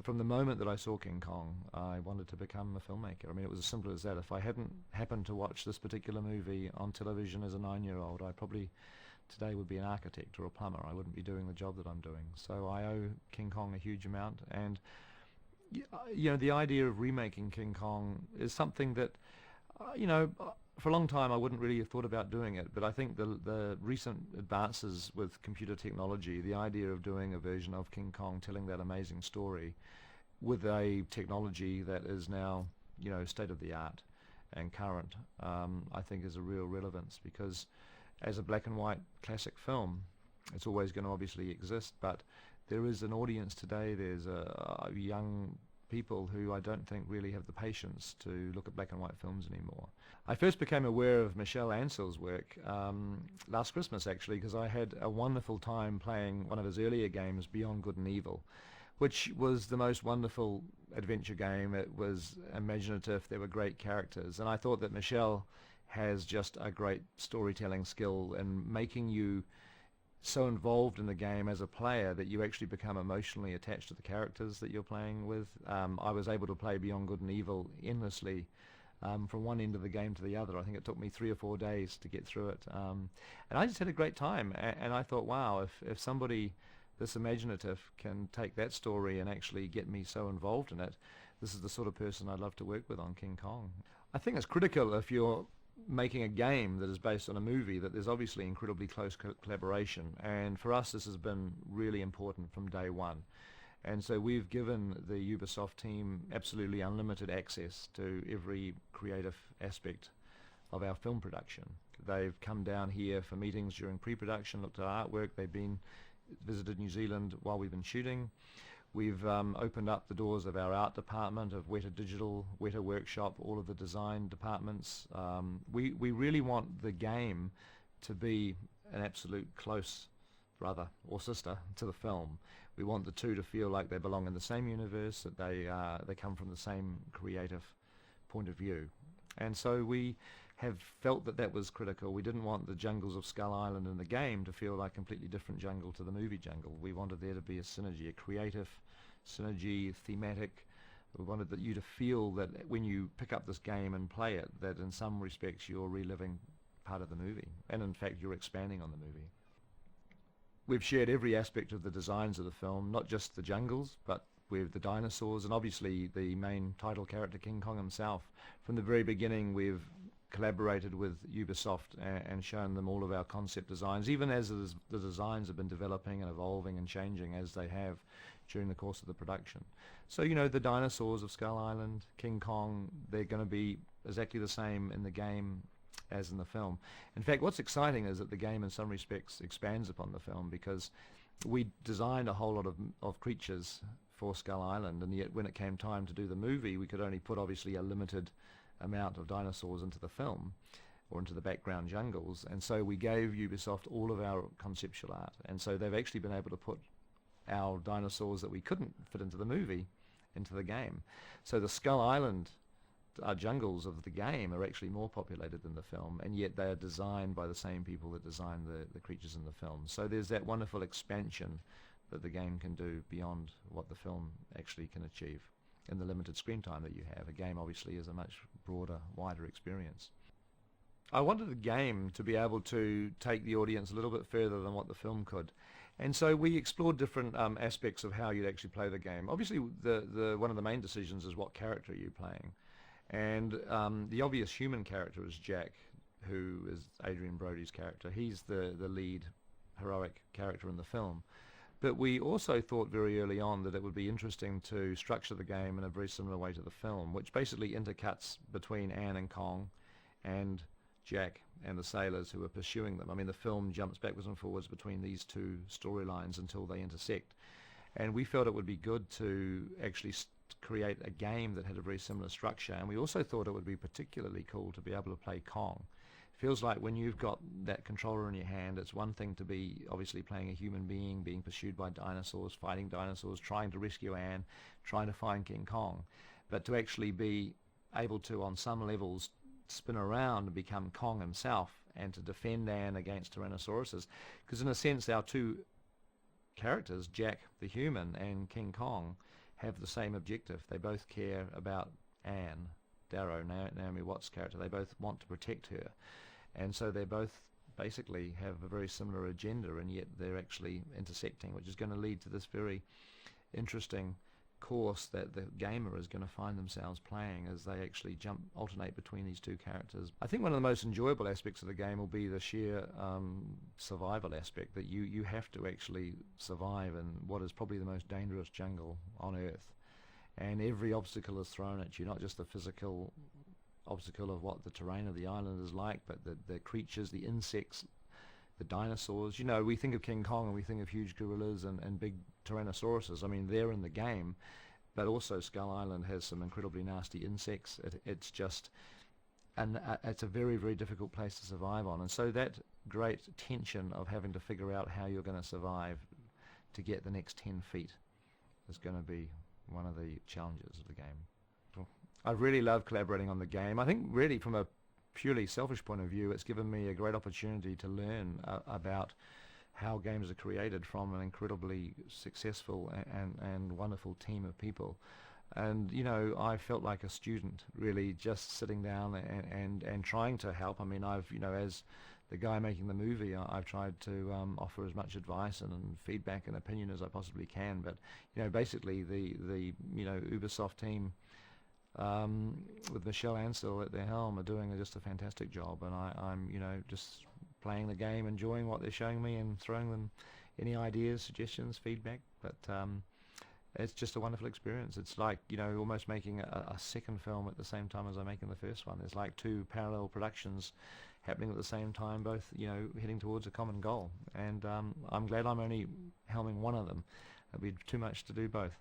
from the moment that I saw King Kong, I wanted to become a filmmaker. I mean, it was as simple as that. If I hadn't happened to watch this particular movie on television as a 9-year-old, I probably today would be an architect or a plumber. I wouldn't be doing the job that I'm doing. So I owe King Kong a huge amount. And the idea of remaking King Kong is something that, for a long time I wouldn't really have thought about doing it, but I think the recent advances with computer technology, the idea of doing a version of King Kong telling that amazing story with a technology that is now, state of the art and current, I think is a real relevance, because as a black and white classic film, it's always going to obviously exist, but there is an audience today. There's a young people who I don't think really have the patience to look at black and white films anymore. I first became aware of Michel Ansell's work last Christmas, actually, because I had a wonderful time playing one of his earlier games, Beyond Good and Evil, which was the most wonderful adventure game. It was imaginative, there were great characters, and I thought that Michel has just a great storytelling skill in making you so involved in the game as a player that you actually become emotionally attached to the characters that you're playing with. I was able to play Beyond Good and Evil endlessly from one end of the game to the other. I think it took me 3 or 4 days to get through it. And I just had a great time. And I thought, wow, if somebody this imaginative can take that story and actually get me so involved in it, this is the sort of person I'd love to work with on King Kong. I think it's critical, if you're making a game that is based on a movie, that there's obviously incredibly close collaboration, and for us this has been really important from day one. And so we've given the Ubisoft team absolutely unlimited access to every creative aspect of our film production. They've come down here for meetings during pre-production, looked at our artwork. They've visited New Zealand while we've been shooting. We've opened up the doors of our art department, of Weta Digital, Weta Workshop, all of the design departments. We really want the game to be an absolute close brother or sister to the film. We want the two to feel like they belong in the same universe, that they come from the same creative point of view. And so we have felt that that was critical. We didn't want the jungles of Skull Island in the game to feel like a completely different jungle to the movie jungle. We wanted there to be a synergy, a creative synergy, thematic. We wanted you to feel that when you pick up this game and play it, that in some respects you're reliving part of the movie, and in fact you're expanding on the movie. We've shared every aspect of the designs of the film, not just the jungles, but with the dinosaurs, and obviously the main title character, King Kong himself. From the very beginning we've collaborated with Ubisoft and shown them all of our concept designs, even as the designs have been developing and evolving and changing as they have during the course of the production. So the dinosaurs of Skull Island, King Kong, they're going to be exactly the same in the game as in the film. In fact, what's exciting is that the game in some respects expands upon the film, because we designed a whole lot of creatures for Skull Island, and yet when it came time to do the movie, we could only put obviously a limited amount of dinosaurs into the film or into the background jungles, and so we gave Ubisoft all of our conceptual art, and so they've actually been able to put our dinosaurs that we couldn't fit into the movie into the game. So the Skull Island jungles of the game are actually more populated than the film, and yet they are designed by the same people that designed the creatures in the film. So there's that wonderful expansion that the game can do beyond what the film actually can achieve in the limited screen time that you have. A game obviously is a much broader, wider experience. I wanted the game to be able to take the audience a little bit further than what the film could. And so we explored different aspects of how you'd actually play the game. Obviously, one of the main decisions is what character are you playing. And the obvious human character is Jack, who is Adrian Brody's character. He's the lead heroic character in the film. But we also thought very early on that it would be interesting to structure the game in a very similar way to the film, which basically intercuts between Anne and Kong and Jack and the sailors who are pursuing them. I mean, the film jumps backwards and forwards between these two storylines until they intersect. And we felt it would be good to actually create a game that had a very similar structure, and we also thought it would be particularly cool to be able to play Kong. Feels like when you've got that controller in your hand, it's one thing to be obviously playing a human being, being pursued by dinosaurs, fighting dinosaurs, trying to rescue Anne, trying to find King Kong, but to actually be able to, on some levels, spin around and become Kong himself and to defend Anne against Tyrannosauruses. Because in a sense, our two characters, Jack the human and King Kong, have the same objective. They both care about Anne, Darrow, Naomi Watts' character. They both want to protect her, and so they both basically have a very similar agenda, and yet they're actually intersecting, which is going to lead to this very interesting course that the gamer is going to find themselves playing as they actually alternate between these two characters. I think one of the most enjoyable aspects of the game will be the sheer survival aspect, that you have to actually survive in what is probably the most dangerous jungle on Earth, and every obstacle is thrown at you, not just the physical obstacle of what the terrain of the island is like, but the creatures, the insects, the dinosaurs. You know, we think of King Kong and we think of huge gorillas and big tyrannosauruses. I mean, they're in the game, but also Skull Island has some incredibly nasty insects. It's just, and it's a very, very difficult place to survive on. And so that great tension of having to figure out how you're going to survive to get the next 10 feet is going to be one of the challenges of the game. I really love collaborating on the game. I think really from a purely selfish point of view, it's given me a great opportunity to learn about how games are created from an incredibly successful and wonderful team of people. And you know, I felt like a student, really, just sitting down and trying to help. I mean, I've, you know, as the guy making the movie, I've tried to offer as much advice and feedback and opinion as I possibly can. But you know, basically the you know, Ubisoft team, with Michelle Ansel at their helm, are doing just a fantastic job, and I'm you know, just playing the game, enjoying what they're showing me, and throwing them any ideas, suggestions, feedback. But it's just a wonderful experience. It's like, you know, almost making a second film at the same time as I'm making the first one. There's like two parallel productions happening at the same time, both, you know, heading towards a common goal. And I'm glad I'm only helming one of them. It'd be too much to do both.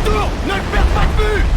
retour! Ne le perds pas de vue!